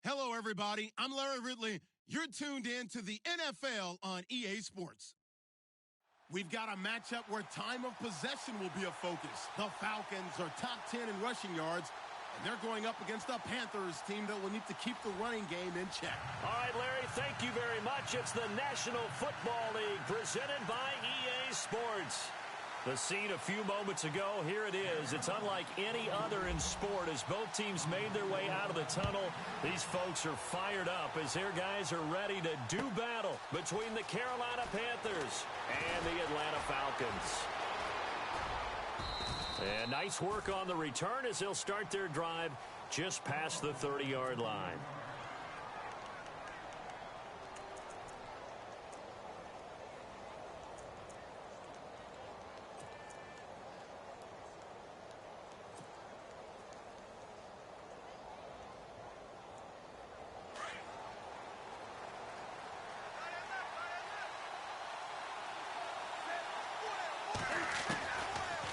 Hello, everybody. I'm Larry Ridley. You're tuned in to the NFL on EA Sports. We've got a matchup where time of possession will be a focus. The Falcons are top 10 in rushing yards, and they're going up against a Panthers team that will need to keep the running game in check. All right, Larry, thank you very much. It's the National Football League presented by EA Sports. The scene a few moments ago, here it is. It's unlike any other in sport as both teams made their way out of the tunnel. These folks are fired up as their guys are ready to do battle between the Carolina Panthers and the Atlanta Falcons. And nice work on the return as they'll start their drive just past the 30-yard line.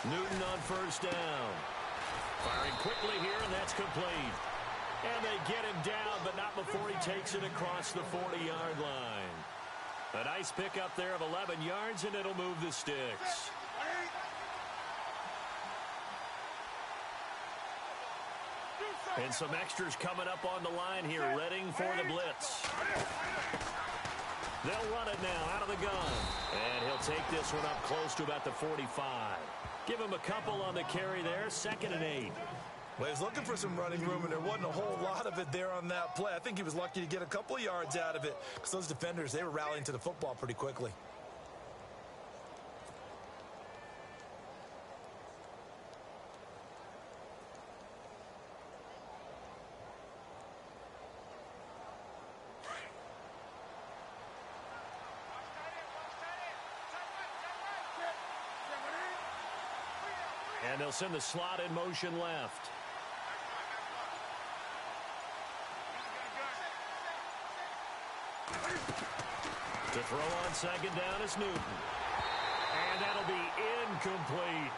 Newton on first down. Firing quickly here, and that's complete. And they get him down, but not before he takes it across the 40-yard line. A nice pickup there of 11 yards, and it'll move the sticks. And some extras coming up on the line here, readying for the blitz. They'll run it now out of the gun. And he'll take this one up close to about the 45. Give him a couple on the carry there, 2nd and 8. Well, he was looking for some running room, and there wasn't a whole lot of it there on that play. I think he was lucky to get a couple of yards out of it because those defenders, they were rallying to the football pretty quickly. And they'll send the slot in motion left. To throw on 2nd down is Newton. And that'll be incomplete.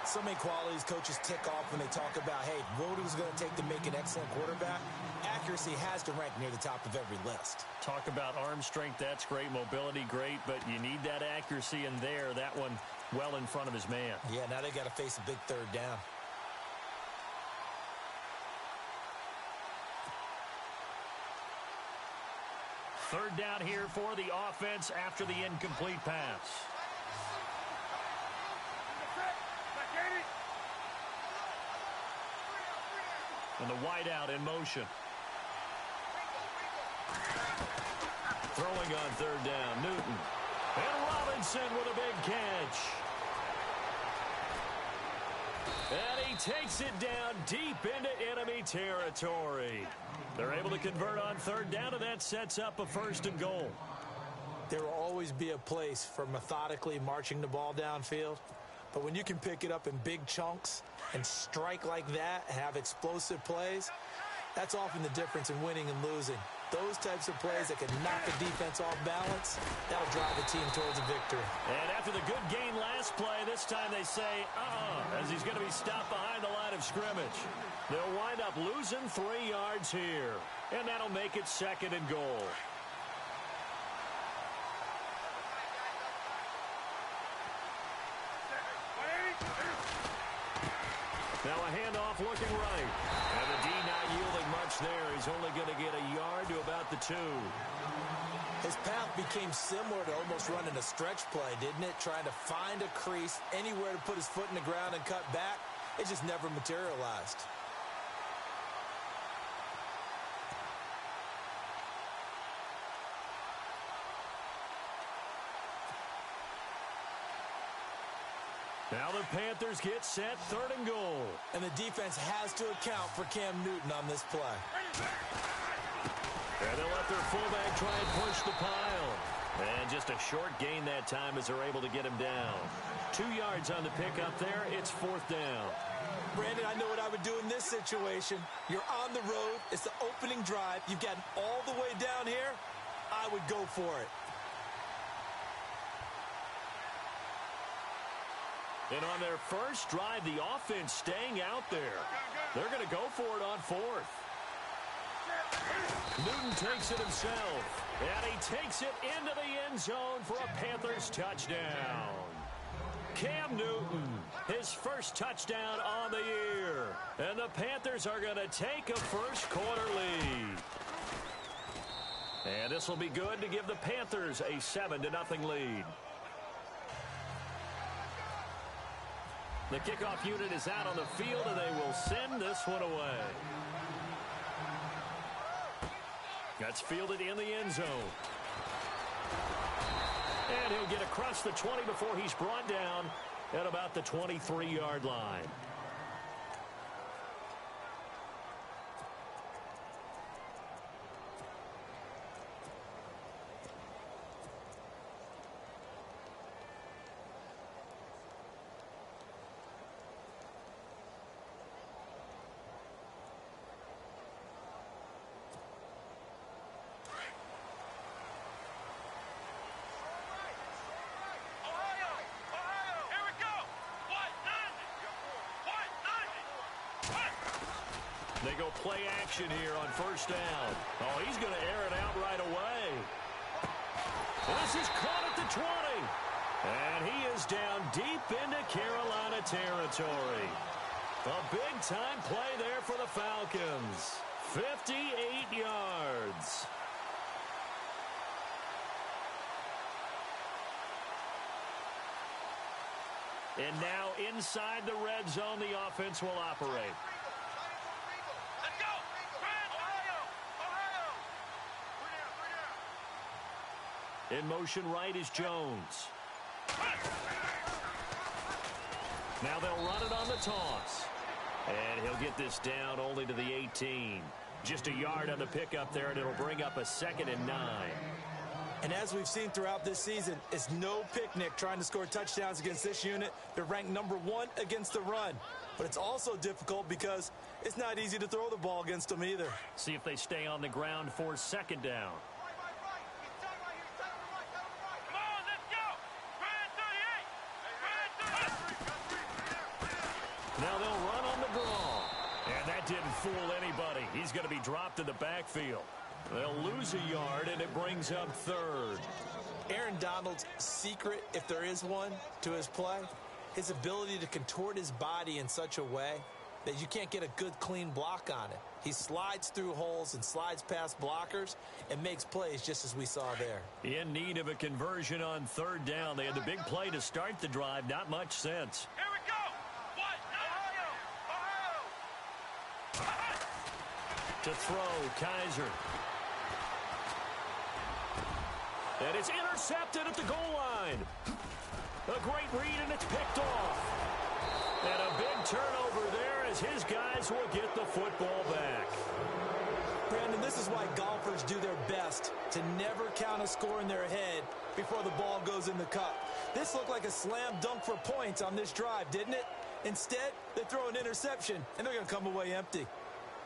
So many qualities coaches tick off when they talk about, hey, what is it going to take to make an excellent quarterback? Accuracy has to rank near the top of every list. Talk about arm strength, that's great. Mobility, great. But you need that accuracy in there. That one well in front of his man. Yeah, now they got to face a big 3rd down. Third down here for the offense after the incomplete pass. And the wideout in motion. Throwing on 3rd down, Newton. And Robinson with a big catch. And he takes it down deep into enemy territory. They're able to convert on 3rd down, and that sets up a 1st and goal. There will always be a place for methodically marching the ball downfield. But when you can pick it up in big chunks and strike like that and have explosive plays, that's often the difference in winning and losing. Those types of plays that can knock a defense off balance, that'll drive the team towards a victory. And after the good gain last play, this time they say, as he's going to be stopped behind the line of scrimmage. They'll wind up losing 3 yards here. And that'll make it 2nd and goal. Now a handoff looking right. And the D not yielding much there. He's only going to get a yard to about the 2. His path became similar to almost running a stretch play, didn't it? Trying to find a crease, anywhere to put his foot in the ground and cut back. It just never materialized. Now the Panthers get set, 3rd and goal. And the defense has to account for Cam Newton on this play. And they'll let their fullback try and push the pile. And just a short gain that time as they're able to get him down. 2 yards on the pickup there. It's 4th down. Brandon, I know what I would do in this situation. You're on the road. It's the opening drive. You've gotten all the way down here. I would go for it. And on their first drive, the offense staying out there. They're going to go for it on 4th. Newton takes it himself, and he takes it into the end zone for a Panthers touchdown. Cam Newton, his first touchdown on the year. And the Panthers are going to take a first-quarter lead. And this will be good to give the Panthers a 7-0 lead. The kickoff unit is out on the field, and they will send this one away. That's fielded in the end zone. And he'll get across the 20 before he's brought down at about the 23-yard line. They go play action here on first down. Oh, he's going to air it out right away. This is caught at the 20. And he is down deep into Carolina territory. A big-time play there for the Falcons. 58 yards. And now inside the red zone, the offense will operate. In motion right is Jones. Now they'll run it on the toss. And he'll get this down only to the 18. Just a yard on the pickup there, and it'll bring up a 2nd and 9. And as we've seen throughout this season, it's no picnic trying to score touchdowns against this unit. They're ranked #1 against the run. But it's also difficult because it's not easy to throw the ball against them either. See if they stay on the ground for 2nd down. Now they'll run on the draw. And that didn't fool anybody. He's going to be dropped in the backfield. They'll lose a yard, and it brings up 3rd. Aaron Donald's secret, if there is one, to his play, his ability to contort his body in such a way that you can't get a good, clean block on it. He slides through holes and slides past blockers and makes plays just as we saw there. In need of a conversion on 3rd down. They had the big play to start the drive. Not much sense. Here we go. To throw, Kaiser. And it's intercepted at the goal line. A great read, and it's picked off. And a big turnover there as his guys will get the football back. Brandon, this is why golfers do their best to never count a score in their head before the ball goes in the cup. This looked like a slam dunk for points on this drive, didn't it? Instead, they throw an interception, and they're going to come away empty.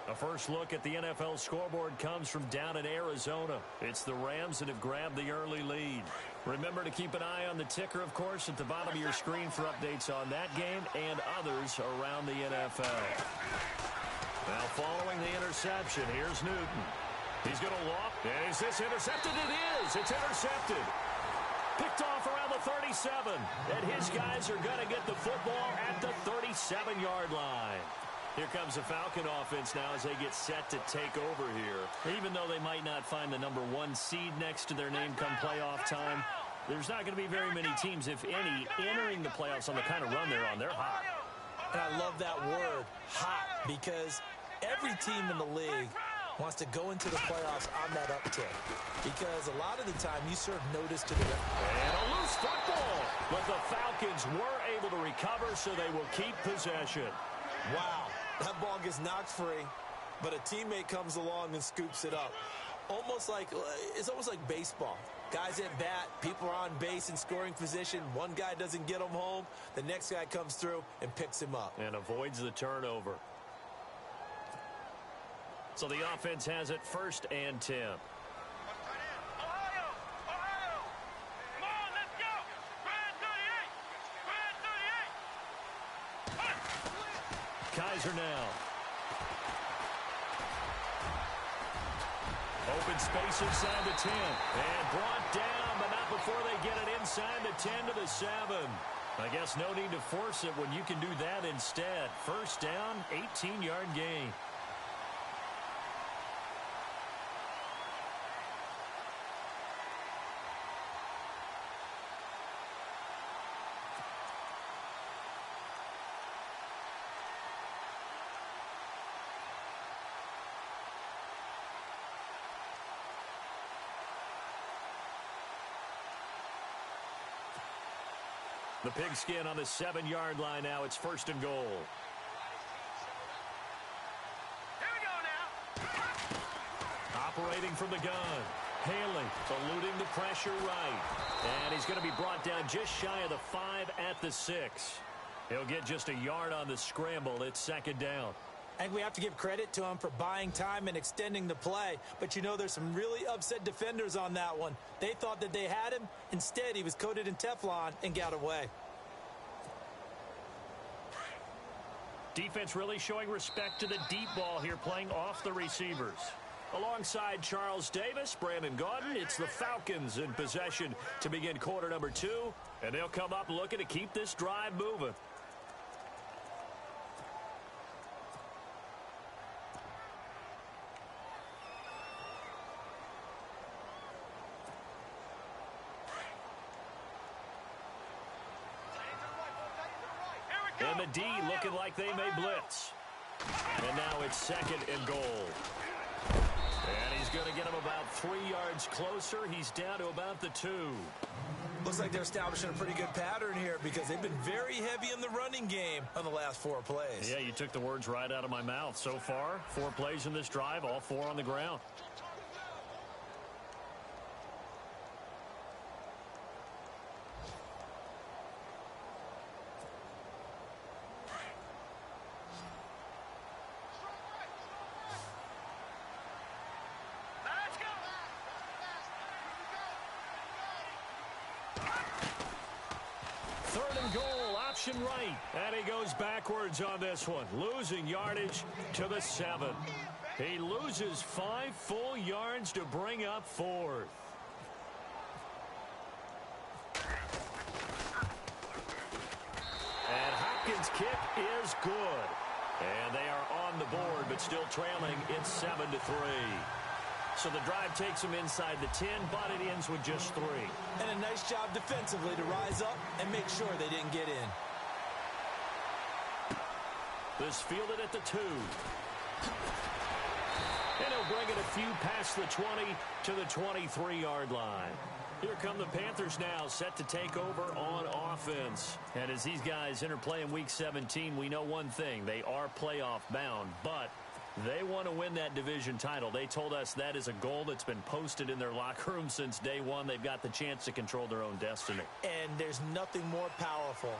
A first look at the NFL scoreboard comes from down in Arizona. It's the Rams that have grabbed the early lead. Remember to keep an eye on the ticker, of course, at the bottom of your screen for updates on that game and others around the NFL. Now following the interception, here's Newton. He's going to walk. Is this intercepted? It is. It's intercepted. Picked off around the 37. And his guys are going to get the football at the 37-yard line. Here comes the Falcon offense now as they get set to take over here. Even though they might not find the #1 seed next to their name come playoff time, there's not going to be very many teams, if any, entering the playoffs on the kind of run they're on. They're hot. And I love that word, hot, because every team in the league wants to go into the playoffs on that uptick. Because a lot of the time you serve notice to the and a loose football. But the Falcons were able to recover, so they will keep possession. Wow. That ball gets knocked free, but a teammate comes along and scoops it up. It's almost like baseball. Guys at bat, people are on base in scoring position. One guy doesn't get him home. The next guy comes through and picks him up. And avoids the turnover. So the offense has it 1st and 10. Kaiser now. Open space inside the 10. And brought down, but not before they get it inside the 10 to the 7. I guess no need to force it when you can do that instead. First down, 18-yard gain. The pigskin on the 7-yard line now. It's first and goal. Here we go now. Operating from the gun. Haley eluding the pressure right. And he's going to be brought down just shy of the 5 at the 6. He'll get just a yard on the scramble. It's second down. And we have to give credit to him for buying time and extending the play. But, you know, there's some really upset defenders on that one. They thought that they had him. Instead, he was coated in Teflon and got away. Defense really showing respect to the deep ball here, playing off the receivers. Alongside Charles Davis, Brandon Gaudin, it's the Falcons in possession to begin quarter number 2. And they'll come up looking to keep this drive moving. And the D looking like they may blitz. And now it's second and goal. And he's going to get him about 3 yards closer. He's down to about the 2. Looks like they're establishing a pretty good pattern here because they've been very heavy in the running game on the last 4 plays. Yeah, you took the words right out of my mouth. So far, 4 plays in this drive, all 4 on the ground. Right, and he goes backwards on this one, losing yardage to the 7. He loses 5 full yards to bring up 4th. And Hopkins' kick is good. And they are on the board, but still trailing. It's 7-3. So the drive takes them inside the 10, but it ends with just 3. And a nice job defensively to rise up and make sure they didn't get in. This fielded at the 2. And he'll bring it a few past the 20 to the 23-yard line. Here come the Panthers now, set to take over on offense. And as these guys interplay in Week 17, we know one thing. They are playoff bound, but they want to win that division title. They told us that is a goal that's been posted in their locker room since day one. They've got the chance to control their own destiny. And there's nothing more powerful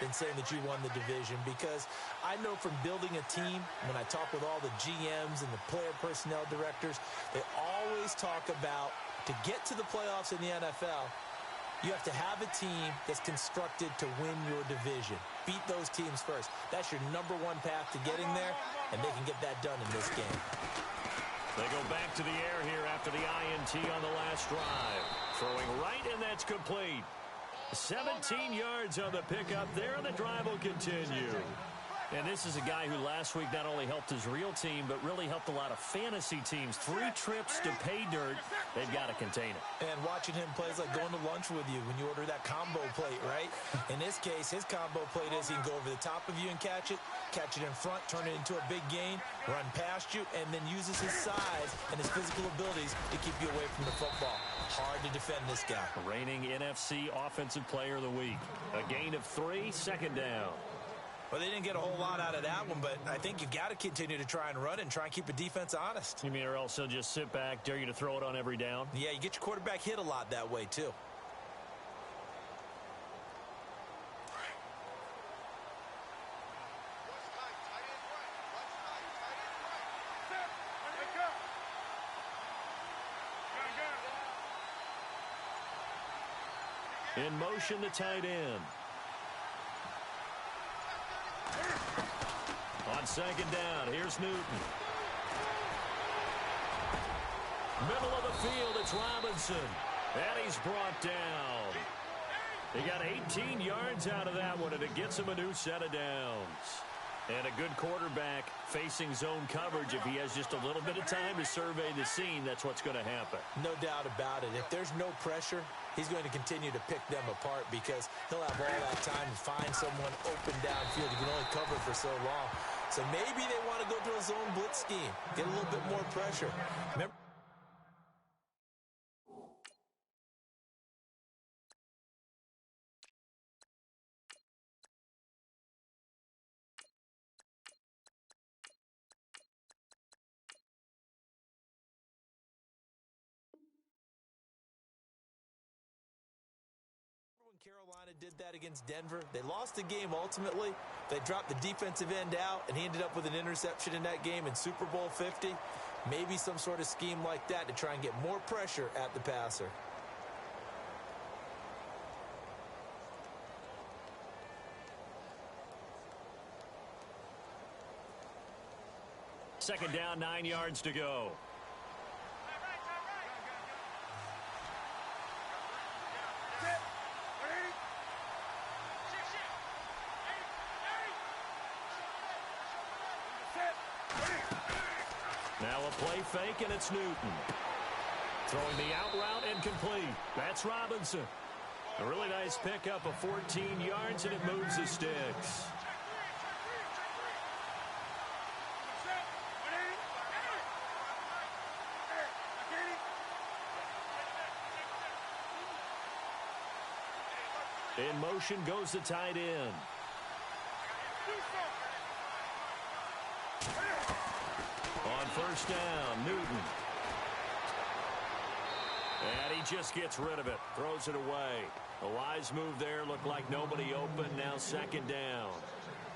than saying that you won the division, because I know from building a team, when I talk with all the GMs and the player personnel directors, they always talk about, to get to the playoffs in the NFL, you have to have a team that's constructed to win your division. Beat those teams first. That's your #1 path to getting there, and they can get that done in this game. They go back to the air here after the INT on the last drive. Throwing right, and that's complete. 17 yards on the pickup there, and the drive will continue. And this is a guy who last week not only helped his real team, but really helped a lot of fantasy teams. 3 trips to pay dirt. They've got to contain it. And watching him play is like going to lunch with you when you order that combo plate, right? In this case, his combo plate is he can go over the top of you and catch it in front, turn it into a big gain, run past you, and then uses his size and his physical abilities to keep you away from the football. Hard to defend this guy. Reigning NFC Offensive Player of the Week. A gain of 3, second down. Well, they didn't get a whole lot out of that one, but I think you've got to continue to try and run and try and keep the defense honest. You mean, or else they'll just sit back, dare you to throw it on every down? Yeah, you get your quarterback hit a lot that way, too. In motion, the tight end. On second down, here's Newton. Middle of the field, it's Robinson. And he's brought down. He got 18 yards out of that one, and it gets him a new set of downs. And a good quarterback facing zone coverage, if he has just a little bit of time to survey the scene, that's what's going to happen. No doubt about it. If there's no pressure, he's going to continue to pick them apart because he'll have all that time to find someone open downfield. He can only cover for so long. So maybe they want to go to a zone blitz scheme, get a little bit more pressure. Remember, Carolina did that against Denver. They lost the game ultimately. They dropped the defensive end out, and he ended up with an interception in that game in Super Bowl 50. Maybe some sort of scheme like that to try and get more pressure at the passer. Second down, 9 yards to go. Now a play fake, and it's Newton. Throwing the out route incomplete. That's Robinson. A really nice pickup of 14 yards, and it moves the sticks. In motion goes the tight end. On first down, Newton. And he just gets rid of it. Throws it away. A wise move there. Looked like nobody open. Now second down.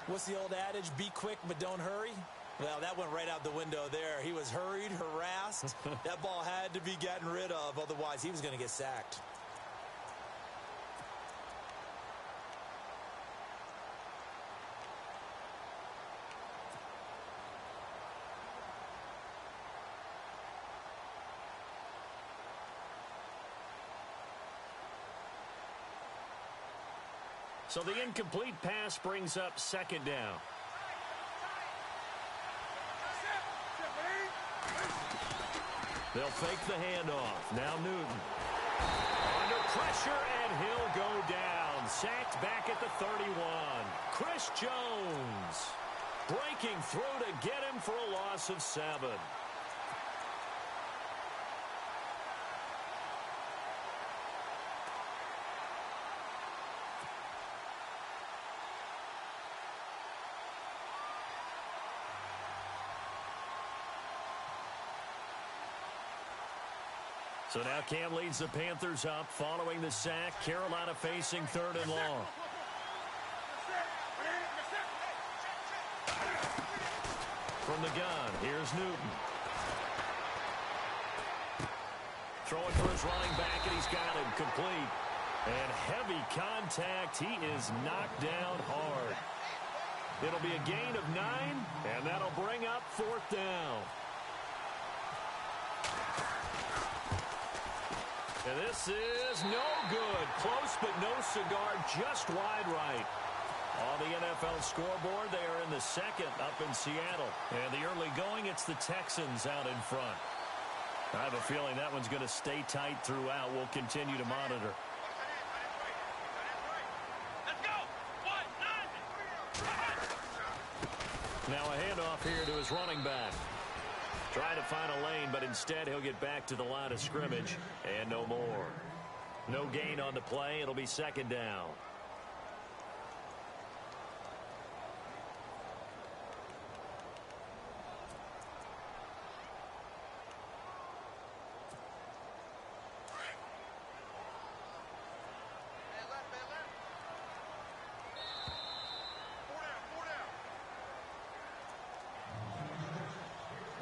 What's the old adage? Be quick, but don't hurry. Well, that went right out the window there. He was hurried, harassed. That ball had to be gotten rid of. Otherwise, he was going to get sacked. So the incomplete pass brings up second down. They'll fake the handoff. Now Newton. Under pressure, and he'll go down. Sacked back at the 31. Chris Jones breaking through to get him for a loss of 7. So now Cam leads the Panthers up following the sack. Carolina facing third and long. From the gun, here's Newton. Throwing for his running back, and he's got him complete. And heavy contact. He is knocked down hard. It'll be a gain of 9, and that'll bring up fourth down. And this is no good. Close, but no cigar, just wide right. On the NFL scoreboard, they are in the second up in Seattle. And the early going, it's the Texans out in front. I have a feeling that one's going to stay tight throughout. We'll continue to monitor. Let's go. Now a handoff here to his running back. Trying to find a lane, but instead he'll get back to the line of scrimmage, and no more. No gain on the play. It'll be second down.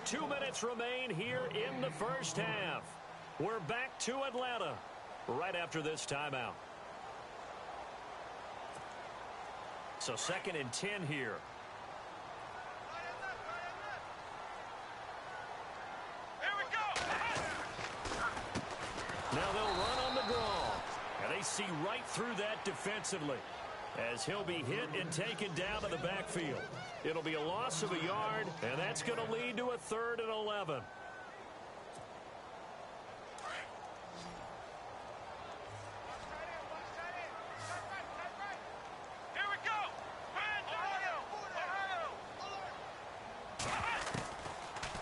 Two minutes remain here in the first half. We're back to Atlanta right after this timeout. So second and 10 here. Here we go. see right through that defensively as he'll be hit and taken down to the backfield. It'll be a loss of a yard, and that's going to lead to a 3rd and 11.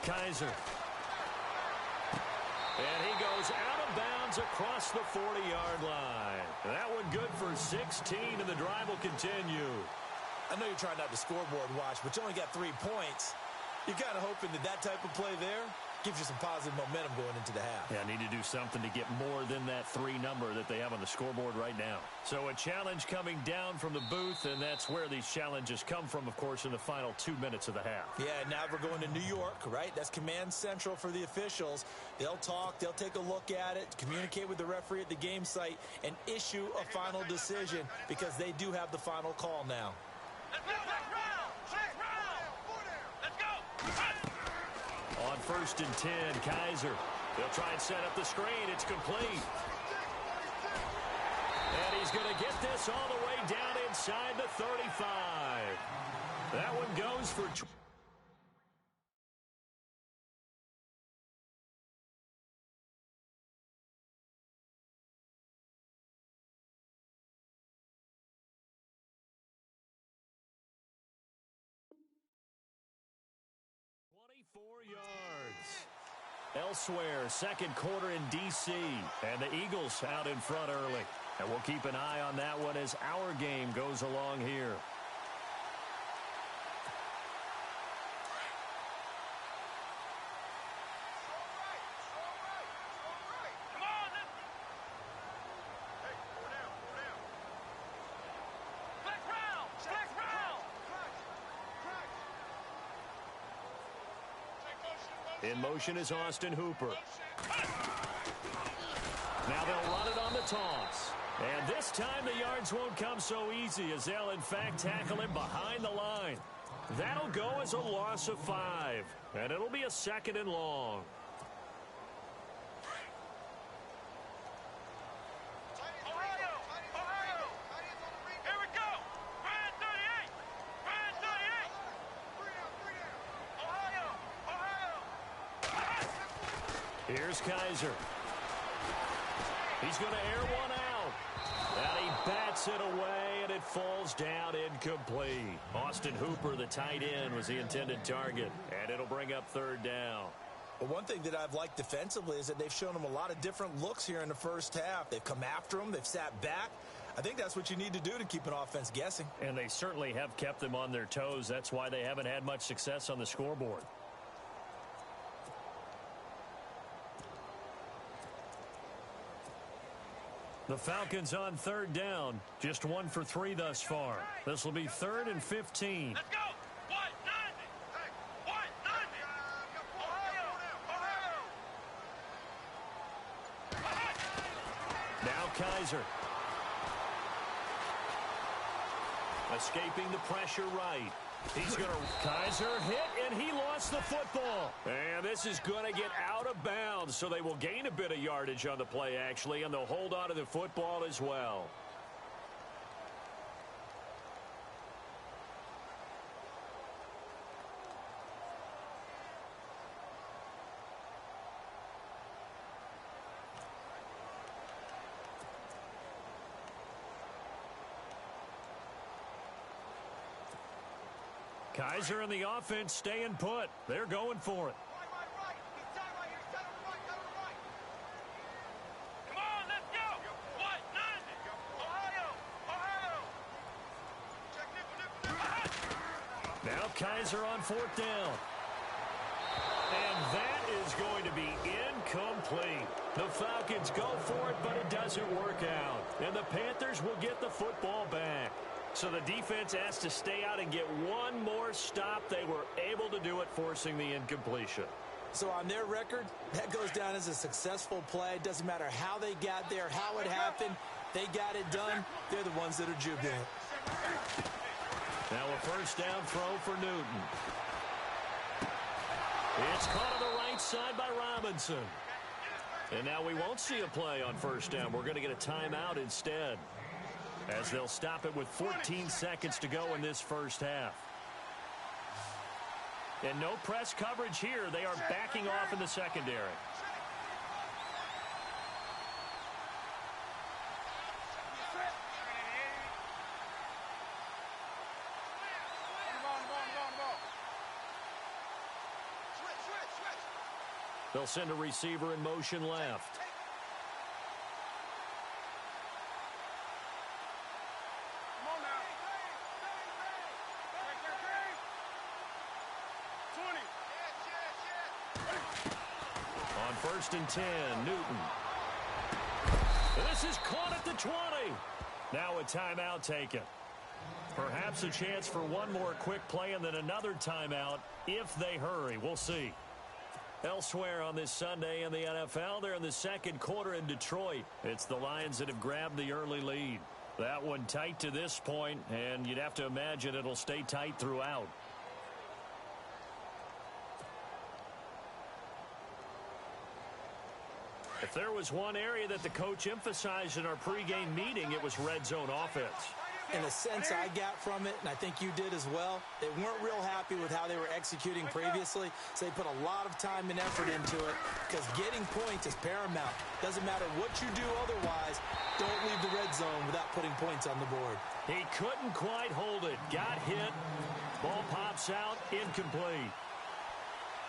Kaiser. And he goes out of bounds across the 40-yard line. That one good for 16, and the drive will continue. I know you're trying not to scoreboard watch, but you only got 3 points. You're kind of hoping that that type of play there gives you some positive momentum going into the half. Yeah, need to do something to get more than that 3 number that they have on the scoreboard right now. So a challenge coming down from the booth, and that's where these challenges come from, of course, in the final 2 minutes of the half. Yeah, now we're going to New York, right? That's command central for the officials. They'll talk, they'll take a look at it, communicate with the referee at the game site, and issue a final decision because they do have the final call now. On 1st and 10, Kaiser. They'll try and set up the screen. It's complete. And he's going to get this all the way down inside the 35. That one goes for 24 yards. Elsewhere, 2nd quarter in D.C., and the Eagles out in front early. And we'll keep an eye on that one as our game goes along here. In motion is Austin Hooper. Now they'll run it on the toss. And this time the yards won't come so easy as they'll, in fact, tackle him behind the line. That'll go as a loss of 5. And it'll be a 2nd and long. Here's Kaiser. He's going to air one out. And he bats it away, and it falls down incomplete. Austin Hooper, the tight end, was the intended target. And it'll bring up 3rd down. Well, one thing that I've liked defensively is that they've shown them a lot of different looks here in the first half. They've come after them. They've sat back. I think that's what you need to do to keep an offense guessing. And they certainly have kept them on their toes. That's why they haven't had much success on the scoreboard. The Falcons on 3rd down. Just 1 for 3 thus far. This will be 3rd and 15. Let's go! 190! Hey, 190! Ohio! Now Kaiser. Escaping the pressure right. He's going to... Kaiser hit, and he lost the football. And this is going to get out of bounds, so they will gain a bit of yardage on the play, actually, and they'll hold on to the football as well. Kaiser and the offense staying put. They're going for it. Come on, let's go! 190! Ohio! Now Kaiser on 4th down. And that is going to be incomplete. The Falcons go for it, but it doesn't work out. And the Panthers will get the football back. So the defense has to stay out and get one more stop. They were able to do it, forcing the incompletion. So on their record, that goes down as a successful play. It doesn't matter how they got there, how it happened. They got it done. They're the ones that are jubilant. Now a 1st down throw for Newton. It's caught on the right side by Robinson. And now we won't see a play on first down. We're going to get a timeout instead, as they'll stop it with 14 seconds to go in this first half. And no press coverage here. They are backing off in the secondary. They'll send a receiver in motion left. On 1st and 10, Newton. This is caught at the 20. Now a timeout taken. Perhaps a chance for one more quick play and then another timeout if they hurry. We'll see. Elsewhere on this Sunday in the NFL, they're in the second quarter in Detroit. It's the Lions that have grabbed the early lead. That one tight to this point, and you'd have to imagine it'll stay tight throughout. If there was one area that the coach emphasized in our pregame meeting, it was red zone offense. In a sense I got from it, and I think you did as well, they weren't real happy with how they were executing previously, so they put a lot of time and effort into it because getting points is paramount. Doesn't matter what you do otherwise, don't leave the red zone without putting points on the board. He couldn't quite hold it. Got hit. Ball pops out. Incomplete.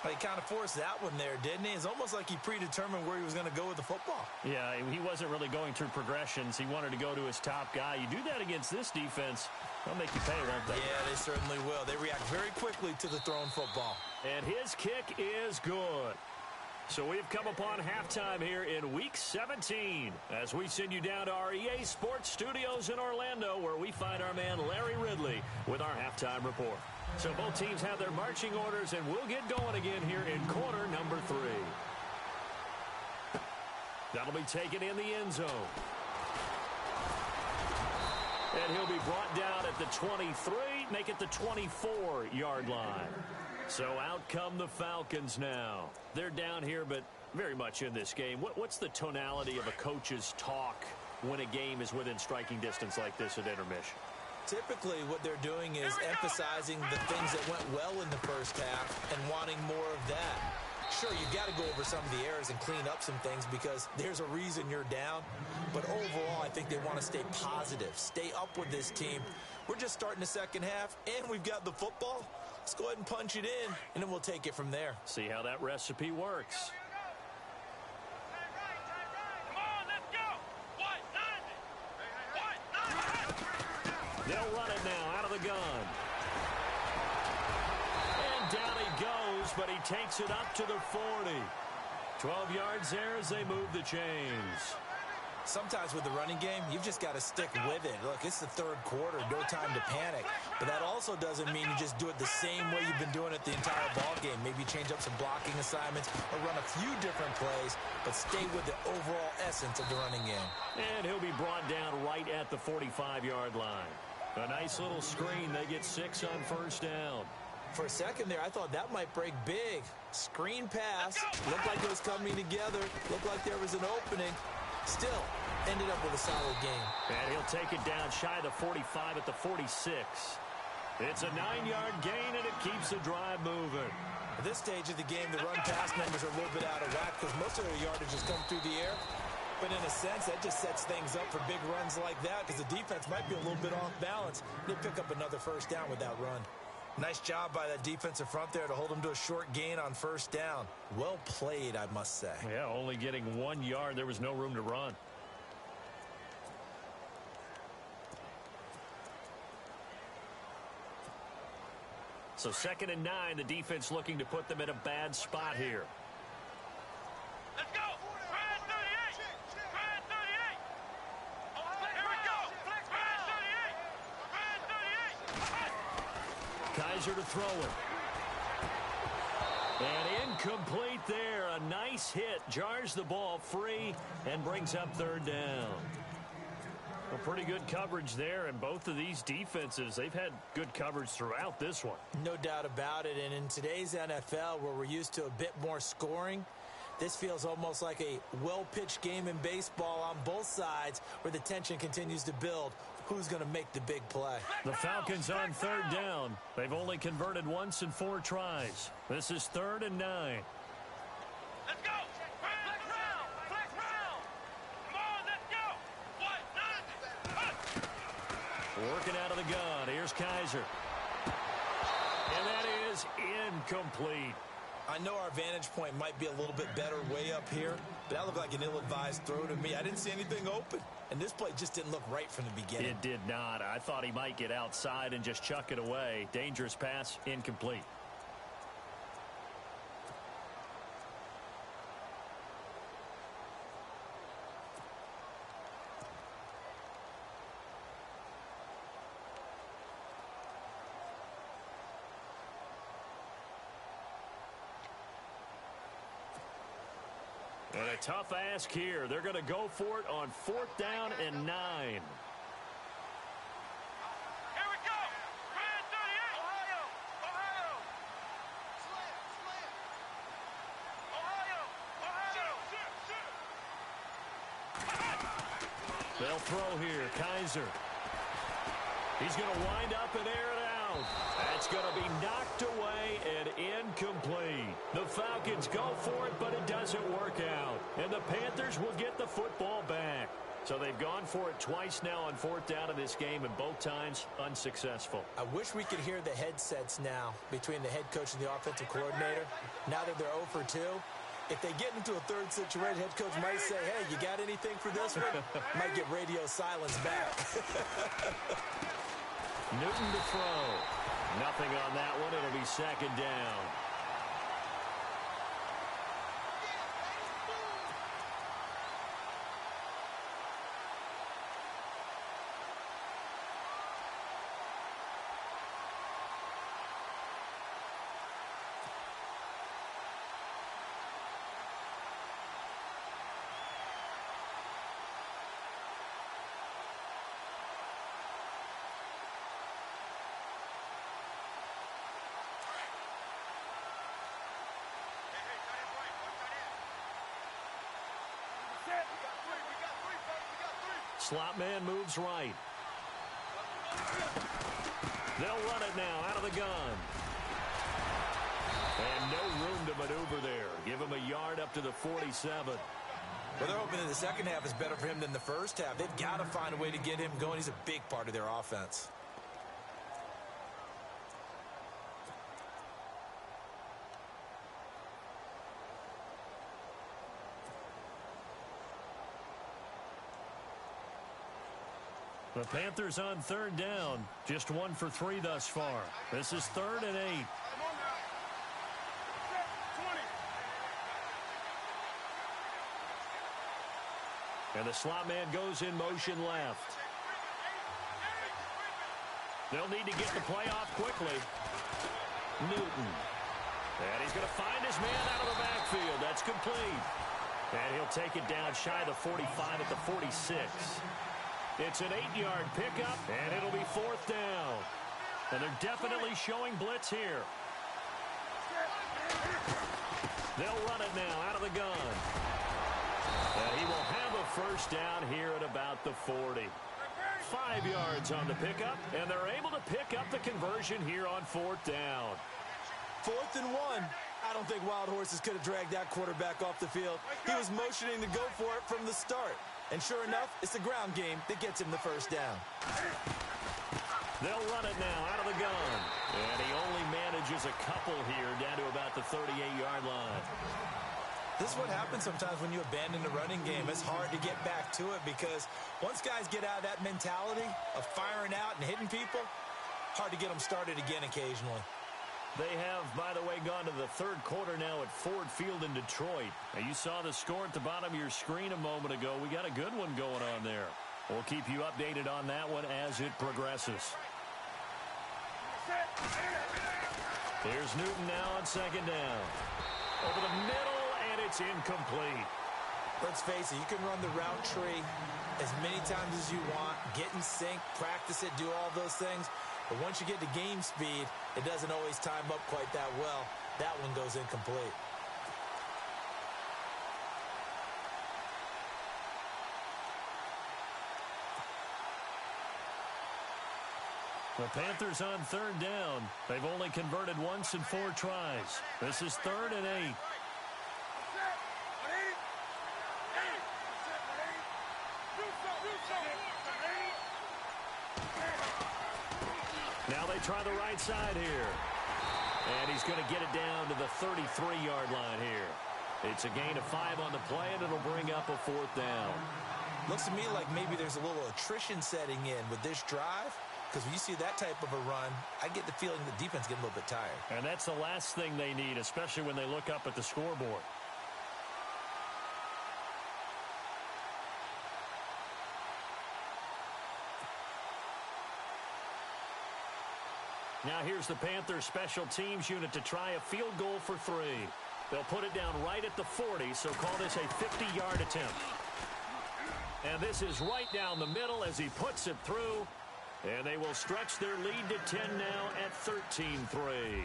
He kind of forced that one there, didn't he? It's almost like he predetermined where he was going to go with the football. Yeah, he wasn't really going through progressions. He wanted to go to his top guy. You do that against this defense, they'll make you pay, won't they? Yeah, they certainly will. They react very quickly to the thrown football. And his kick is good. So we've come upon halftime here in Week 17 as we send you down to our EA Sports Studios in Orlando, where we find our man Larry Ridley with our halftime report. So both teams have their marching orders, and we'll get going again here in quarter number 3. That'll be taken in the end zone. And he'll be brought down at the 23, make it the 24-yard line. So out come the Falcons now. They're down here, but very much in this game. What's the tonality of a coach's talk when a game is within striking distance like this at intermission? Typically, what they're doing is emphasizing the things that went well in the first half and wanting more of that. Sure, you've got to go over some of the errors and clean up some things because there's a reason you're down. But overall, I think they want to stay positive, stay up with this team. We're just starting the second half, and we've got the football. Let's go ahead and punch it in, and then we'll take it from there. See how that recipe works. They'll run it now out of the gun. And down he goes, but he takes it up to the 40. 12 yards there as they move the chains. Sometimes with the running game, you've just got to stick with it. Look, it's the third quarter, no time to panic. But that also doesn't mean you just do it the same way you've been doing it the entire ball game. Maybe change up some blocking assignments or run a few different plays, but stay with the overall essence of the running game. And he'll be brought down right at the 45-yard line. A nice little screen. They get 6 on first down. For a second there, I thought that might break big. Screen pass. Looked like it was coming together. Looked like there was an opening. Still, ended up with a solid game. And he'll take it down shy of the 45 at the 46. It's a 9-yard gain, and it keeps the drive moving. At this stage of the game, the run-pass numbers are a little bit out of whack because most of their yardage has come through the air. But in a sense, that just sets things up for big runs like that because the defense might be a little bit off balance. They pick up another first down with that run. Nice job by that defensive front there to hold them to a short gain on first down. Well played, I must say. Yeah, only getting 1 yard. There was no room to run. So 2nd and 9, the defense looking to put them in a bad spot here. Let's go! Brad 38! Brad 38! Here we go! Brad 38! Brad 38! Kaiser to throw it. And incomplete there. A nice hit. Jars the ball free and brings up 3rd down. Well, pretty good coverage there, and both of these defenses, they've had good coverage throughout this one. No doubt about it, and in today's NFL, where we're used to a bit more scoring, This feels almost like a well-pitched game in baseball on both sides where the tension continues to build. Who's going to make the big play? The Falcons on third down. They've only converted once in 4 tries. This is 3rd and 9. Let's go. Flex round. Flex round. Come on, let's go. 1, 9. Working out of the gun. Here's Kaiser. And that is incomplete. I know our vantage point might be a little bit better way up here, but that looked like an ill-advised throw to me. I didn't see anything open, and this play just didn't look right from the beginning. It did not. I thought he might get outside and just chuck it away. Dangerous pass, incomplete. And a tough ask here. They're going to go for it on 4th down and 9. Here we go. Grand 38. Ohio. Ohio. Slam. Ohio. Ohio. They'll throw here. Kaiser. He's going to wind up and air it out. That's going to be knocked away and incomplete. The Falcons go for it, but it doesn't work out. And the Panthers will get the football back. So they've gone for it twice now on 4th down in this game, and both times unsuccessful. I wish we could hear the headsets now between the head coach and the offensive coordinator. Now that they're 0 for 2, if they get into a third situation, head coach might say, hey, you got anything for this one? Might get radio silence back. Newton to throw. Nothing on that one. It'll be 2nd down. Slot man moves right. They'll run it now out of the gun. And no room to maneuver there. Give him a yard up to the 47. Well, they're hoping that the second half is better for him than the first half. They've got to find a way to get him going. He's a big part of their offense. The Panthers on 3rd down. Just 1 for 3 thus far. This is 3rd and 8. And the slot man goes in motion left. They'll need to get the play off quickly. Newton. And he's going to find his man out of the backfield. That's complete. And he'll take it down shy of the 45 at the 46. It's an 8-yard pickup, and it'll be 4th down. And they're definitely showing blitz here. They'll run it now out of the gun. And he will have a first down here at about the 40. 5 yards on the pickup, and they're able to pick up the conversion here on 4th down. 4th and 1. I don't think Wild Horses could have dragged that quarterback off the field. He was motioning to go for it from the start. And sure enough, it's the ground game that gets him the first down. They'll run it now out of the gun. And he only manages a couple here down to about the 38-yard line. This is what happens sometimes when you abandon the running game. It's hard to get back to it because once guys get out of that mentality of firing out and hitting people, hard to get them started again occasionally. They have, by the way, gone to the 3rd quarter now at Ford Field in Detroit. Now, you saw the score at the bottom of your screen a moment ago. We got a good one going on there. We'll keep you updated on that one as it progresses. Here's Newton now on 2nd down. Over the middle, and it's incomplete. Let's face it, you can run the route tree as many times as you want, get in sync, practice it, do all those things. But once you get to game speed, it doesn't always time up quite that well. That one goes incomplete. The Panthers on third down. They've only converted once in 4 tries. This is 3rd and 8. Now they try the right side here. And he's going to get it down to the 33-yard line here. It's a gain of 5 on the play, and it'll bring up a 4th down. Looks to me like maybe there's a little attrition setting in with this drive, because when you see that type of a run, I get the feeling the defense getting a little bit tired. And that's the last thing they need, especially when they look up at the scoreboard. Now here's the Panthers special teams unit to try a field goal for 3. They'll put it down right at the 40, so call this a 50-yard attempt. And this is right down the middle as he puts it through. And they will stretch their lead to 10 now at 13-3.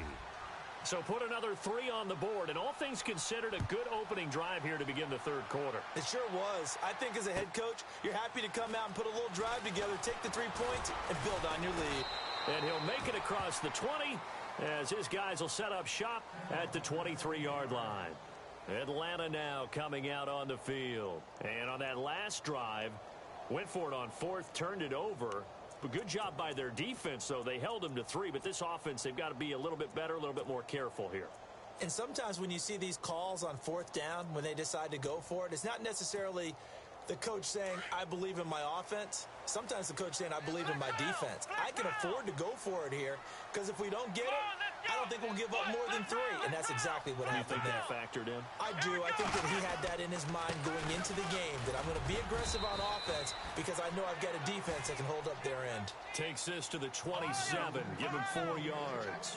So put another 3 on the board, and all things considered, a good opening drive here to begin the 3rd quarter. It sure was. I think as a head coach, you're happy to come out and put a little drive together, take the 3 points, and build on your lead. And he'll make it across the 20 as his guys will set up shop at the 23-yard line. Atlanta now coming out on the field. And on that last drive, went for it on 4th, turned it over. But good job by their defense, though. They held them to 3, but this offense, they've got to be a little bit better, a little bit more careful here. And sometimes when you see these calls on 4th down, when they decide to go for it, it's not necessarily the coach saying, I believe in my offense. Sometimes the coach saying, I believe in my defense. I can afford to go for it here, because if we don't get it, I don't think we'll give up more than 3. And that's exactly what happened there. You think that factored in? I do. I think that he had that in his mind going into the game, that I'm going to be aggressive on offense because I know I've got a defense that can hold up their end. Takes this to the 27. Give him 4 yards.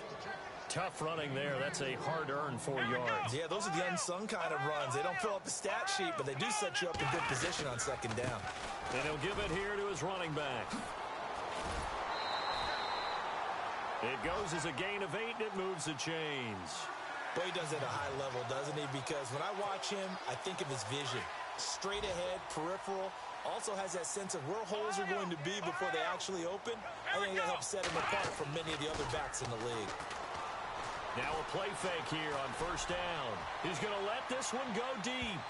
Tough running there. That's a hard-earned 4 yards. Yeah, those are the unsung kind of runs. They don't fill up the stat sheet, but they do set you up in good position on 2nd down. And he'll give it here to his running back. It goes as a gain of 8, and it moves the chains. Boy, he does it at a high level, doesn't he? Because when I watch him, I think of his vision. Straight ahead, peripheral. Also has that sense of where holes are going to be before they actually open. I think that helps set him apart from many of the other backs in the league. Now a play fake here on 1st down. He's going to let this one go deep.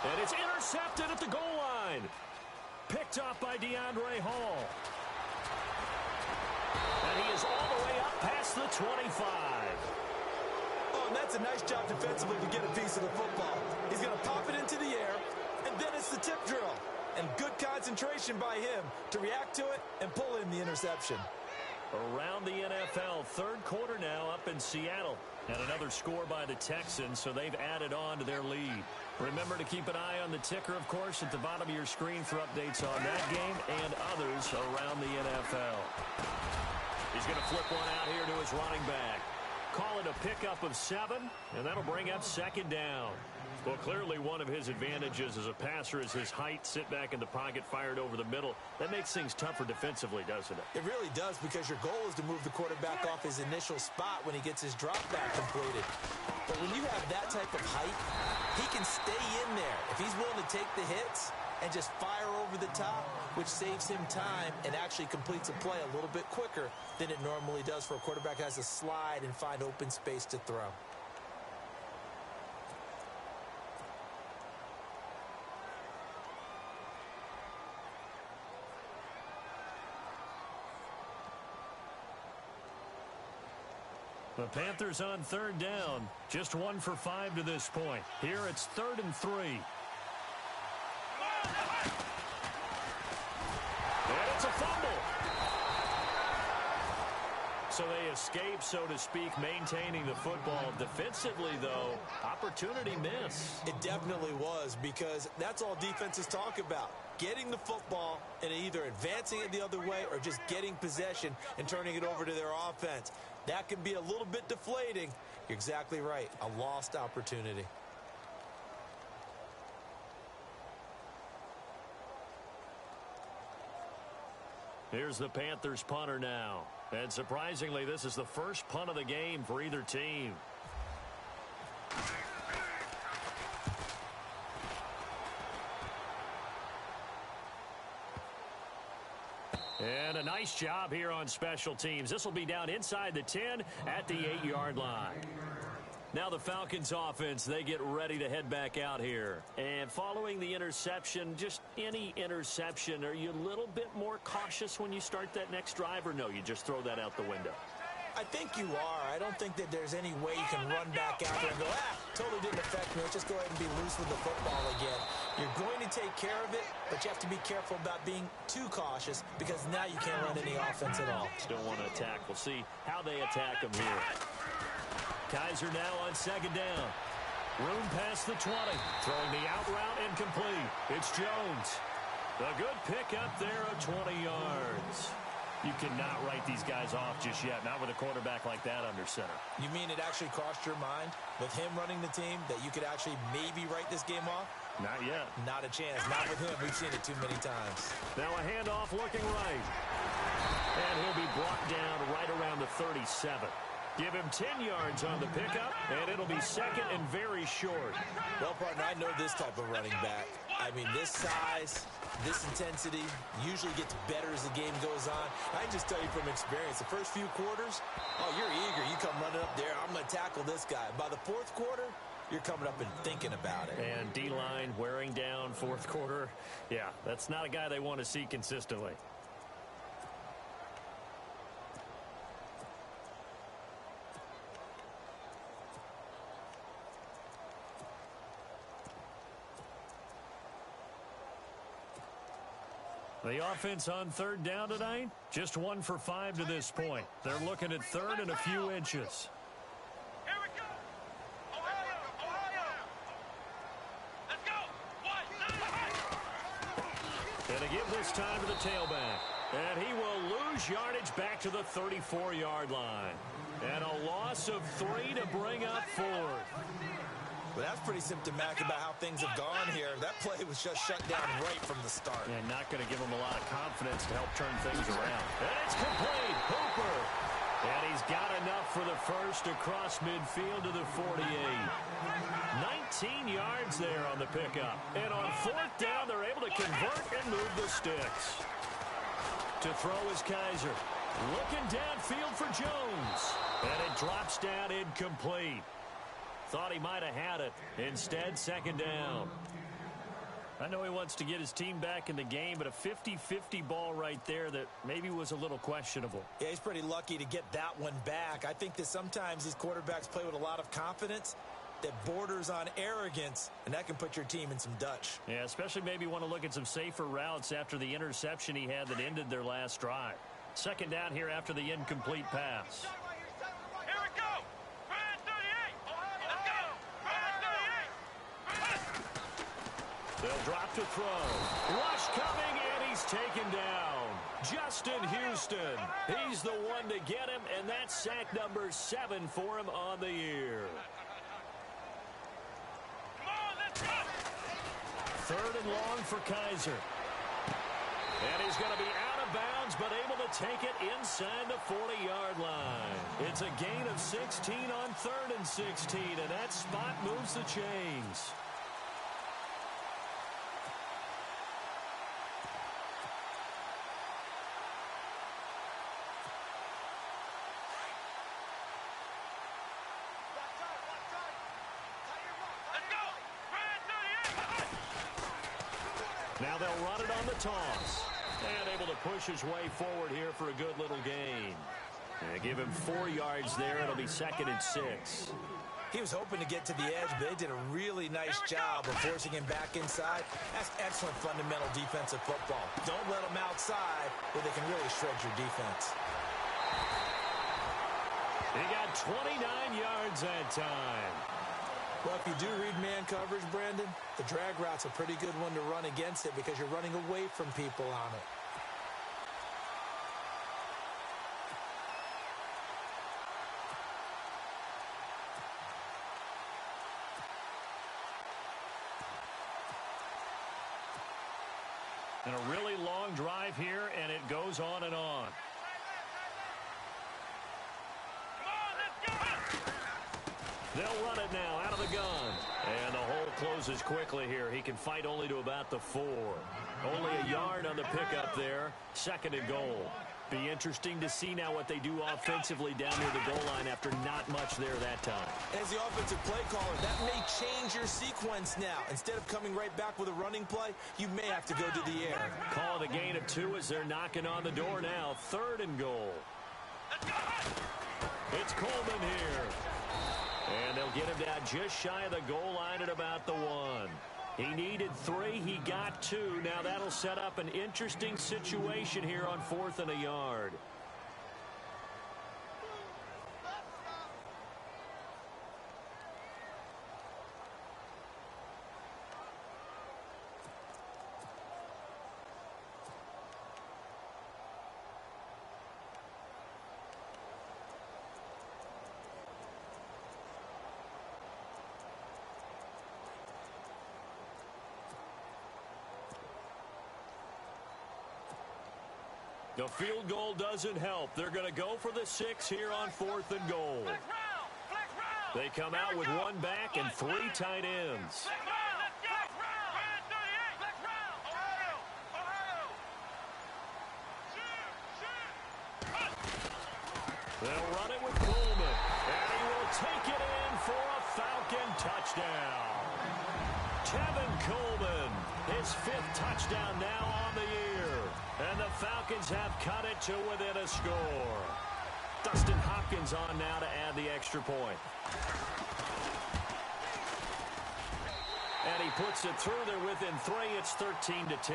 And it's intercepted at the goal line. Picked up by DeAndre Hall. And he is all the way up past the 25. Oh, and that's a nice job defensively to get a piece of the football. He's going to pop it into the air, and then it's the tip drill. And good concentration by him to react to it and pull in the interception. Around the NFL, 3rd quarter now up in Seattle. And another score by the Texans, so they've added on to their lead. Remember to keep an eye on the ticker, of course, at the bottom of your screen for updates on that game and others around the NFL. He's going to flip one out here to his running back. Call it a pickup of 7, and that'll bring up 2nd down. Well, clearly one of his advantages as a passer is his height, sit back in the pocket, fired over the middle. That makes things tougher defensively, doesn't it? It really does, because your goal is to move the quarterback off his initial spot when he gets his drop back completed. But when you have that type of height, he can stay in there. If he's willing to take the hits and just fire over the top, which saves him time and actually completes a play a little bit quicker than it normally does for a quarterback who has to slide and find open space to throw. The Panthers on 3rd down. Just 1 for 5 to this point. Here it's 3rd and 3. And it's a fumble. So they escape, so to speak, maintaining the football. Defensively, though, opportunity miss. It definitely was, because that's all defenses talk about. Getting the football and either advancing it the other way or just getting possession and turning it over to their offense. That can be a little bit deflating. You're exactly right. A lost opportunity. Here's the Panthers punter now. And surprisingly, this is the first punt of the game for either team. And a nice Nice job here on special teams. This will be down inside the 10 at the 8-yard line. Now the Falcons offense, they get ready to head back out here. And following the interception, just any interception, are you a little bit more cautious when you start that next drive, or no, you just throw that out the window? I think you are. I don't think that there's any way you can run back out there and go, totally didn't affect me. Let's just go ahead and be loose with the football again. You're going to take care of it, but you have to be careful about being too cautious because now you can't run any offense at all. Still want to attack. We'll see how they attack them here. Kaiser now on second down. Room past the 20. Throwing the out route incomplete. It's Jones. A good pickup there of 20 yards. You cannot write these guys off just yet, not with a quarterback like that under center. You mean it actually crossed your mind with him running the team that you could actually maybe write this game off? Not yet. Not a chance. Not with him. We've seen it too many times. Now a handoff looking right. And he'll be brought down right around the 37. Give him 10 yards on the pickup, and it'll be second and very short. Well, partner, I know this type of running back. I mean, this size, this intensity usually gets better as the game goes on. I can just tell you from experience, the first few quarters, you're eager. You come running up there, I'm going to tackle this guy. By the fourth quarter, you're coming up and thinking about it. And D-line wearing down fourth quarter. Yeah, that's not a guy they want to see consistently. The offense on third down tonight, just 1 for 5 to this point. They're looking at third and a few inches. Here we go. Ohio, Ohio. Let's go. And to give this time to the tailback. And he will lose yardage back to the 34-yard line. And a loss of 3 to bring up fourth. But that's pretty symptomatic about how things have gone here. That play was just shut down right from the start. And not going to give him a lot of confidence to help turn things around. And it's complete. Hooper. And he's got enough for the first across midfield to the 48. 19 yards there on the pickup. And on fourth down, they're able to convert and move the sticks. To throw is Kaiser. Looking downfield for Jones. And it drops down incomplete. Thought he might have had it. Instead, second down. I know he wants to get his team back in the game, but a 50-50 ball right there that maybe was a little questionable. Yeah, he's pretty lucky to get that one back. I think that sometimes these quarterbacks play with a lot of confidence that borders on arrogance, and that can put your team in some Dutch. Yeah, especially maybe want to look at some safer routes after the interception he had that ended their last drive. Second down here after the incomplete pass. Here we go. Brand 38. Let's go. Brand 38. They'll drop to throw. Rush coming, and he's taken down. Justin Houston. He's the one to get him, and that's sack number 7 for him on the year. Come on, let's go. Third and long for Kaiser. And he's going to be out of bounds, but able to take it inside the 40-yard line. It's a gain of 16 on third and 16, and that spot moves the chains. Let's go. Brand 38. Now they'll run it on the toss. And able to push his way forward here for a good little gain. And give him 4 yards there. It'll be second and 6. He was hoping to get to the edge, but they did a really nice job of forcing him back inside. That's excellent fundamental defensive football. Don't let them outside where they can really shred your defense. He got 29 yards that time. Well, if you do read man coverage, Brandon, the drag route's a pretty good one to run against it because you're running away from people on it. And a really long drive here, and it goes on and on. Come on, let's go. They'll run it now out of the gun. And the hole closes quickly here. He can fight only to about the 4. Only a yard on the pickup there. Second and goal. Be interesting to see now what they do offensively down near the goal line after not much there that time. As the offensive play caller, that may change your sequence now. Instead of coming right back with a running play, you may have to go to the air. Call it a gain of 2 as they're knocking on the door now. 3rd and goal. It's Coleman here. And they'll get him down just shy of the goal line at about the 1. He needed 3. He got 2. Now that'll set up an interesting situation here on 4th and a yard. The field goal doesn't help. They're going to go for the 6 here on 4th and goal. They come out with 1 back and 3 tight ends. They'll run it with Coleman, and he will take it in for a Falcon touchdown. Tevin Coleman, his 5th touchdown now on the year. And the Falcons have cut it to within a score. Dustin Hopkins on now to add the extra point. And he puts it through. They're within 3. It's 13-10.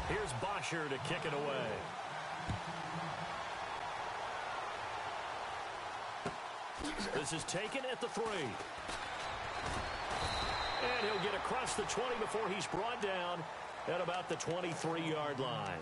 Here's Bosher to kick it away. This is taken at the 3. And he'll get across the 20 before he's brought down at about the 23-yard line.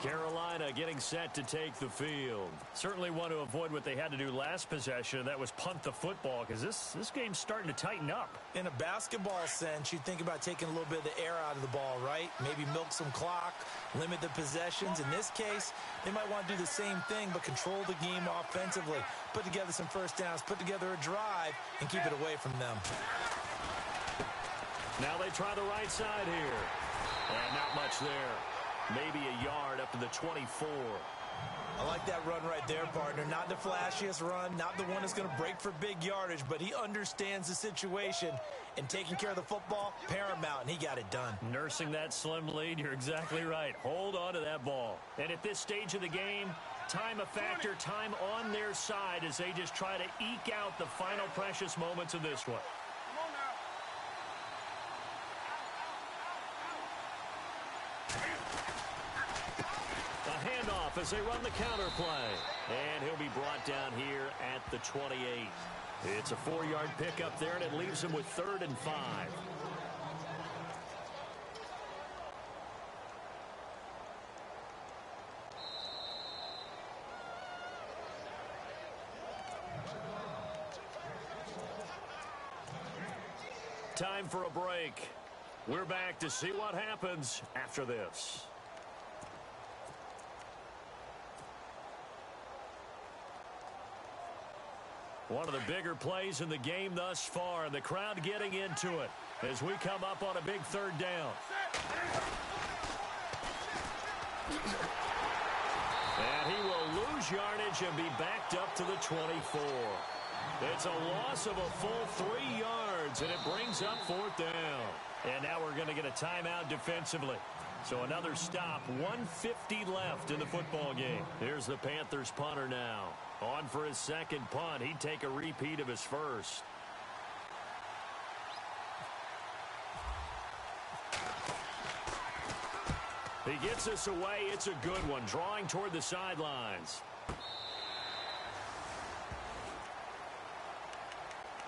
Carolina getting set to take the field. Certainly want to avoid what they had to do last possession, and that was punt the football, because this game's starting to tighten up. In a basketball sense, you think about taking a little bit of the air out of the ball, right? Maybe milk some clock, limit the possessions. In this case, they might want to do the same thing, but control the game offensively. Put together some first downs, put together a drive, and keep it away from them. Now they try the right side here. And not much there. Maybe a yard up to the 24. I like that run right there, partner. Not the flashiest run, not the one that's going to break for big yardage, but he understands the situation, and taking care of the football, paramount, and he got it done. Nursing that slim lead, you're exactly right. Hold on to that ball. And at this stage of the game, time a factor, time on their side as they just try to eke out the final precious moments of this one. As they run the counter play. And he'll be brought down here at the 28. It's a 4-yard pickup there, and it leaves him with 3rd and 5. Time for a break. We're back to see what happens after this. One of the bigger plays in the game thus far, and the crowd getting into it as we come up on a big 3rd down. And he will lose yardage and be backed up to the 24. It's a loss of a full 3 yards, and it brings up 4th down. And now we're going to get a timeout defensively. So another stop, 1:50 left in the football game. Here's the Panthers punter now. On for his 2nd punt. He'd take a repeat of his 1st. He gets us away. It's a good one. Drawing toward the sidelines.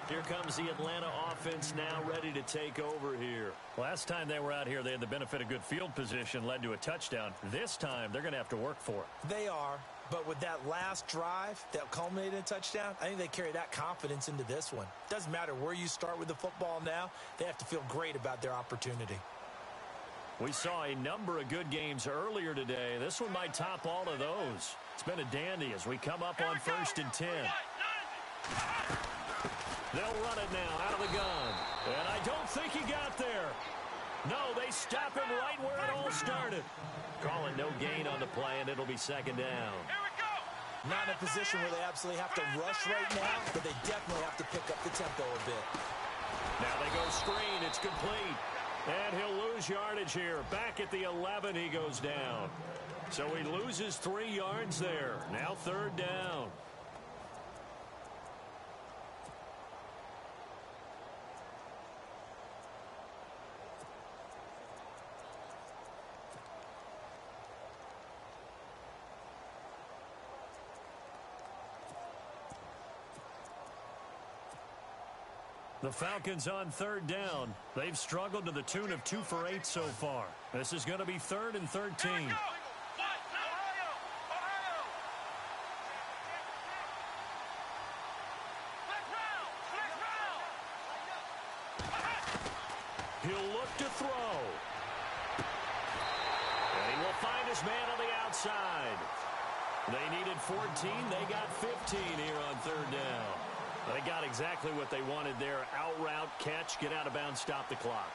Here comes the Atlanta offense now ready to take over here. Last time they were out here, they had the benefit of good field position, led to a touchdown. This time, they're going to have to work for it. They are, but with that last drive that culminated in a touchdown, I think they carry that confidence into this one. Doesn't matter where you start with the football now, they have to feel great about their opportunity. We saw a number of good games earlier today. This one might top all of those. It's been a dandy as we come up on 1st and 10. They'll run it now out of the gun. And I don't think he got there. No, they stop him right where it all started. Calling no gain on the play, and it'll be second down. Here we go. Not in a position where they absolutely have to rush right now, but they definitely have to pick up the tempo a bit. Now they go screen. It's complete. And he'll lose yardage here. Back at the 11, he goes down. So he loses 3 yards there. Now third down. The Falcons on third down. They've struggled to the tune of 2 for 8 so far. This is going to be 3rd and 13. He'll look to throw. And he will find his man on the outside. They needed 14. They got 15 here on third down. They got exactly what they wanted there. Out route, catch, get out of bounds, stop the clock.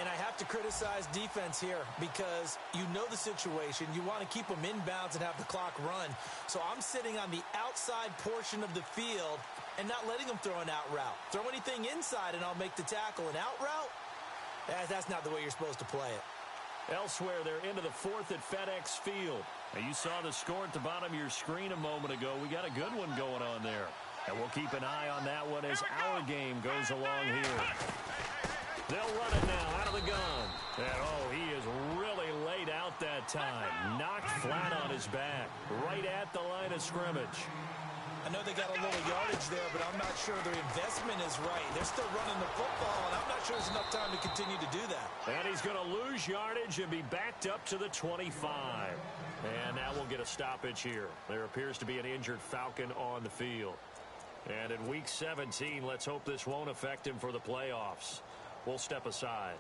And I have to criticize defense here because you know the situation. You want to keep them inbounds and have the clock run. So I'm sitting on the outside portion of the field and not letting them throw an out route. Throw anything inside and I'll make the tackle. An out route? That's not the way you're supposed to play it. Elsewhere, they're into the 4th at FedEx Field. Now, you saw the score at the bottom of your screen a moment ago. We got a good one going on there. And we'll keep an eye on that one as our game goes along here. They'll run it now out of the gun. And, oh, he is really laid out that time. Knocked flat on his back, right at the line of scrimmage. I know they got a little yardage there, but I'm not sure their investment is right. They're still running the football, and I'm not sure there's enough time to continue to do that. And he's going to lose yardage and be backed up to the 25. And now we'll get a stoppage here. There appears to be an injured Falcon on the field. And in Week 17, let's hope this won't affect him for the playoffs. We'll step aside.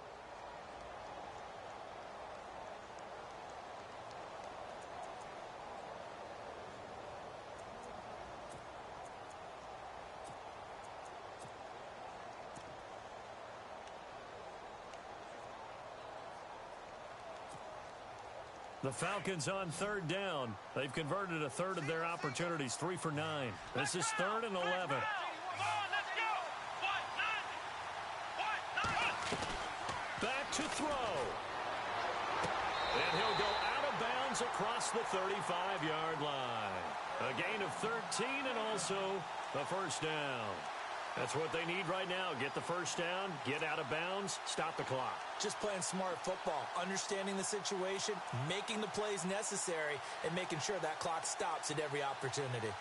The Falcons on third down. They've converted a third of their opportunities, 3 for 9. This is 3rd and 11. Come on, let's go. Back to throw. And he'll go out of bounds across the 35-yard line. A gain of 13 and also a first down. That's what they need right now. Get the first down, get out of bounds, stop the clock. Just playing smart football, understanding the situation, making the plays necessary, and making sure that clock stops at every opportunity.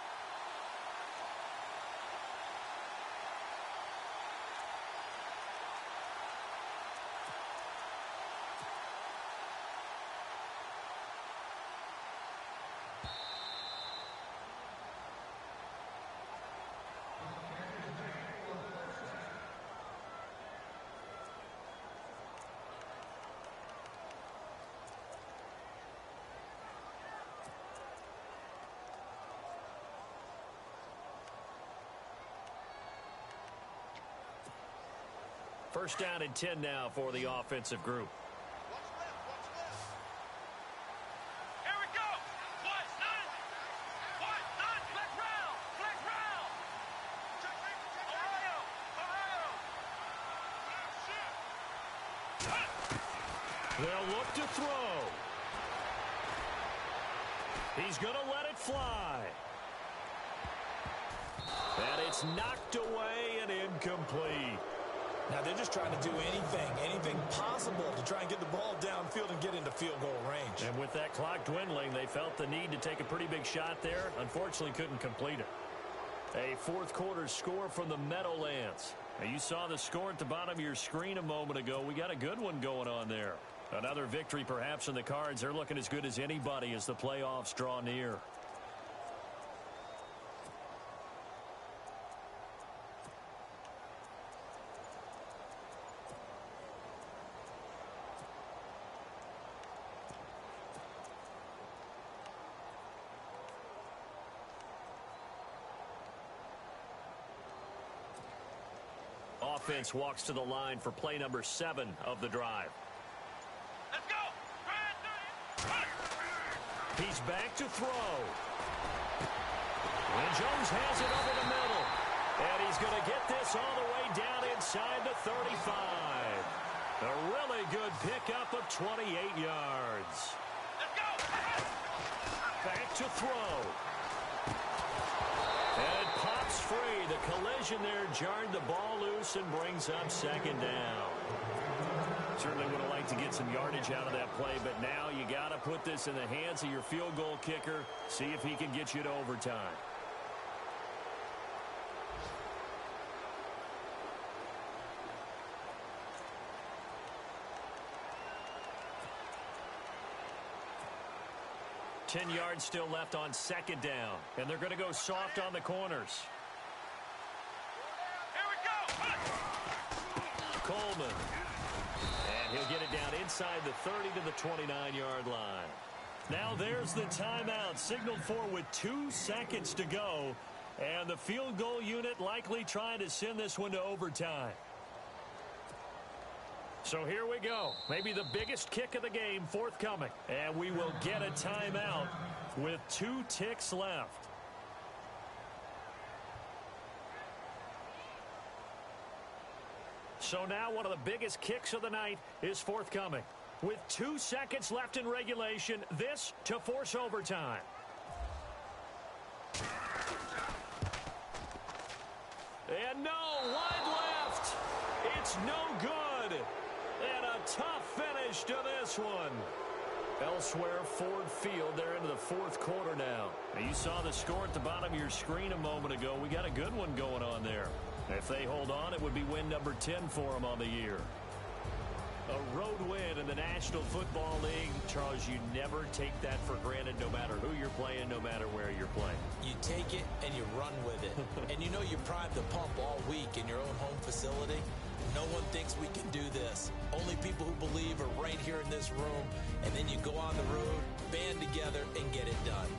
First down and 10 now for the offensive group. Here we go. Flex round. Ohio. They'll look to throw. He's going to let it fly. And it's knocked away and incomplete. Now they're just trying to do anything possible to try and get the ball downfield and get into field goal range. And with that clock dwindling, they felt the need to take a pretty big shot there. Unfortunately, couldn't complete it. A fourth quarter score from the Meadowlands. Now, you saw the score at the bottom of your screen a moment ago. We got a good one going on there. Another victory perhaps in the cards. They're looking as good as anybody as the playoffs draw near. offense walks to the line for play number 7 of the drive. Let's go. He's back to throw. And Jones has it over the middle. And he's going to get this all the way down inside the 35. A really good pickup of 28 yards. Let's go. Back to throw. And it pops free. The collision there jarred the ball loose and brings up second down. Certainly would have liked to get some yardage out of that play, but now you got to put this in the hands of your field goal kicker. See if he can get you to overtime. Ten yards still left on second down, and they're going to go soft on the corners. Here we go. Coleman. And he'll get it down inside the 30 to the 29-yard line. Now there's the timeout signaled for with 2 seconds to go. And the field goal unit likely trying to send this one to overtime. So here we go. Maybe the biggest kick of the game forthcoming. And we will get a timeout with 2 ticks left. So now one of the biggest kicks of the night is forthcoming. With 2 seconds left in regulation, this to force overtime. And no, wide left. It's no good. And a tough finish to this one. Elsewhere, Ford Field, they're into the 4th quarter now. You saw the score at the bottom of your screen a moment ago. We got a good one going on there. If they hold on, it would be win number 10 for them on the year. A road win in the National Football League. Charles, you never take that for granted no matter who you're playing, no matter where you're playing. You take it and you run with it. And you know you primed the pump all week in your own home facility. No one thinks we can do this. Only people who believe are right here in this room. And then you go on the road, band together, and get it done.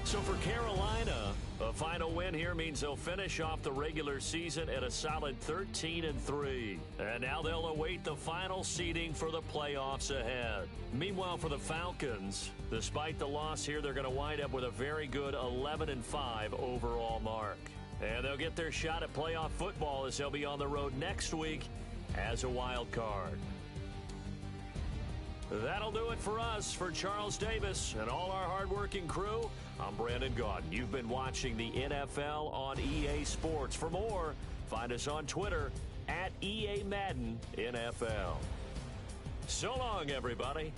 So for Carolina, a final win here means they'll finish off the regular season at a solid 13-3. And now they'll await the final seeding for the playoffs ahead. Meanwhile, for the Falcons, despite the loss here, they're going to wind up with a very good 11-5 overall mark. And they'll get their shot at playoff football as they'll be on the road next week as a wild card. That'll do it for us. For Charles Davis and all our hardworking crew, I'm Brandon Gaudin. You've been watching the NFL on EA Sports. For more, find us on Twitter at EA Madden NFL. So long, everybody.